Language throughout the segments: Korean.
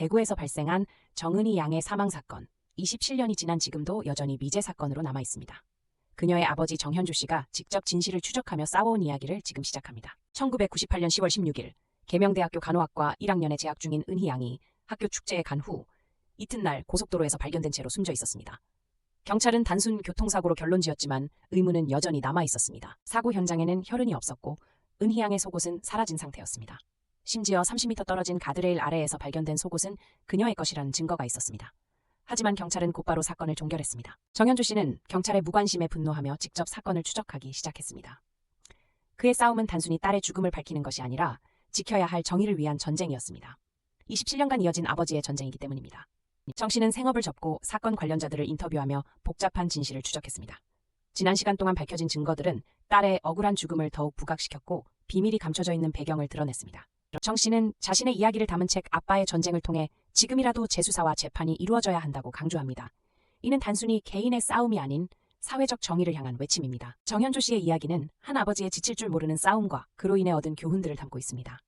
대구에서 발생한 정은희 양의 사망 사건. 27년이 지난 지금도 여전히 미제 사건으로 남아 있습니다. 그녀의 아버지 정현주 씨가 직접 진실을 추적하며 싸워온 이야기를 지금 시작합니다. 1998년 10월 16일 계명대학교 간호학과 1학년에 재학 중인 은희 양이 학교 축제에 간 후 이튿날 고속도로에서 발견된 채로 숨져 있었습니다. 경찰은 단순 교통사고로 결론지었지만 의문은 여전히 남아 있었습니다. 사고 현장에는 혈흔이 없었고 은희 양의 속옷은 사라진 상태였습니다. 심지어 30m 떨어진 가드레일 아래에서 발견된 속옷은 그녀의 것이라는 증거가 있었습니다. 하지만 경찰은 곧바로 사건을 종결했습니다. 정현주 씨는 경찰의 무관심에 분노하며 직접 사건을 추적하기 시작했습니다. 그의 싸움은 단순히 딸의 죽음을 밝히는 것이 아니라 지켜야 할 정의를 위한 전쟁이었습니다. 27년간 이어진 아버지의 전쟁이기 때문입니다. 정 씨는 생업을 접고 사건 관련자들을 인터뷰하며 복잡한 진실을 추적했습니다. 지난 시간 동안 밝혀진 증거들은 딸의 억울한 죽음을 더욱 부각시켰고 비밀이 감춰져 있는 배경을 드러냈습니다. 정 씨는 자신의 이야기를 담은 책 아빠의 전쟁을 통해 지금이라도 재수사와 재판이 이루어져야 한다고 강조합니다. 이는 단순히 개인의 싸움이 아닌 사회적 정의를 향한 외침입니다. 정현주 씨의 이야기는 한 아버지의 지칠 줄 모르는 싸움과 그로 인해 얻은 교훈들을 담고 있습니다.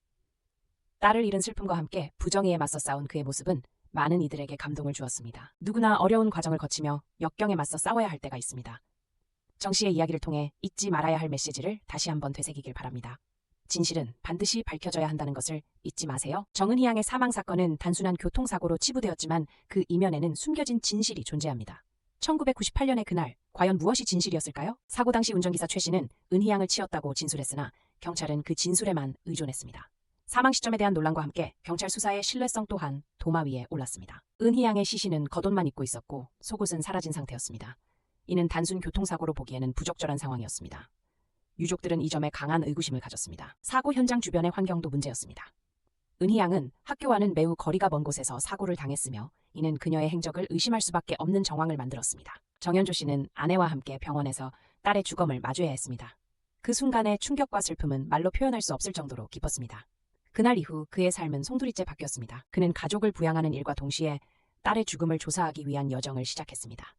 딸을 잃은 슬픔과 함께 부정의에 맞서 싸운 그의 모습은 많은 이들에게 감동을 주었습니다. 누구나 어려운 과정을 거치며 역경에 맞서 싸워야 할 때가 있습니다. 정 씨의 이야기를 통해 잊지 말아야 할 메시지를 다시 한번 되새기길 바랍니다. 진실은 반드시 밝혀져야 한다는 것을 잊지 마세요. 정은희 양의 사망 사건은 단순한 교통사고로 치부되었지만 그 이면에는 숨겨진 진실이 존재합니다. 1998년의 그날, 과연 무엇이 진실이었을까요? 사고 당시 운전기사 최 씨는 은희 양을 치었다고 진술했으나 경찰은 그 진술에만 의존했습니다. 사망 시점에 대한 논란과 함께 경찰 수사의 신뢰성 또한 도마 위에 올랐습니다. 은희 양의 시신은 겉옷만 입고 있었고 속옷은 사라진 상태였습니다. 이는 단순 교통사고로 보기에는 부적절한 상황이었습니다. 유족들은 이 점에 강한 의구심을 가졌습니다. 사고 현장 주변의 환경도 문제였습니다. 은희 양은 학교와는 매우 거리가 먼 곳에서 사고를 당했으며 이는 그녀의 행적을 의심할 수밖에 없는 정황을 만들었습니다. 정현주 씨는 아내와 함께 병원에서 딸의 죽음을 마주해야 했습니다. 그 순간의 충격과 슬픔은 말로 표현할 수 없을 정도로 깊었습니다. 그날 이후 그의 삶은 송두리째 바뀌었습니다. 그는 가족을 부양하는 일과 동시에 딸의 죽음을 조사하기 위한 여정을 시작했습니다.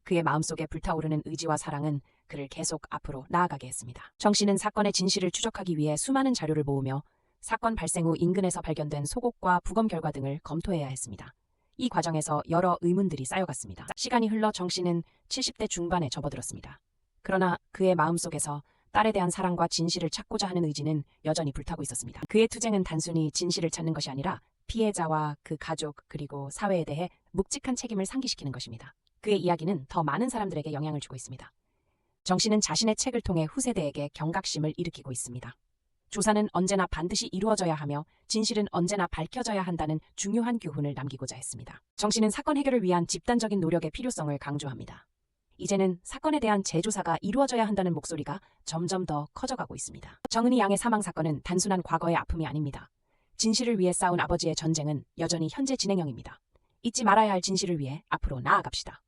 그의 마음속에 불타오르는 의지와 사랑은 그를 계속 앞으로 나아가게 했습니다. 정 씨는 사건의 진실을 추적하기 위해 수많은 자료를 모으며 사건 발생 후 인근에서 발견된 속옷과 부검 결과 등을 검토해야 했습니다. 이 과정에서 여러 의문들이 쌓여갔습니다. 시간이 흘러 정 씨는 70대 중반에 접어들었습니다. 그러나 그의 마음속에서 딸에 대한 사랑과 진실을 찾고자 하는 의지는 여전히 불타고 있었습니다. 그의 투쟁은 단순히 진실을 찾는 것이 아니라 피해자와 그 가족 그리고 사회에 대해 묵직한 책임을 상기시키는 것입니다. 그의 이야기는 더 많은 사람들에게 영향을 주고 있습니다. 정 씨는 자신의 책을 통해 후세대에게 경각심을 일으키고 있습니다. 조사는 언제나 반드시 이루어져야 하며 진실은 언제나 밝혀져야 한다는 중요한 교훈을 남기고자 했습니다. 정 씨는 사건 해결을 위한 집단적인 노력의 필요성을 강조합니다. 이제는 사건에 대한 재조사가 이루어져야 한다는 목소리가 점점 더 커져가고 있습니다. 정은희 양의 사망 사건은 단순한 과거의 아픔이 아닙니다. 진실을 위해 싸운 아버지의 전쟁은 여전히 현재 진행형입니다. 잊지 말아야 할 진실을 위해 앞으로 나아갑시다.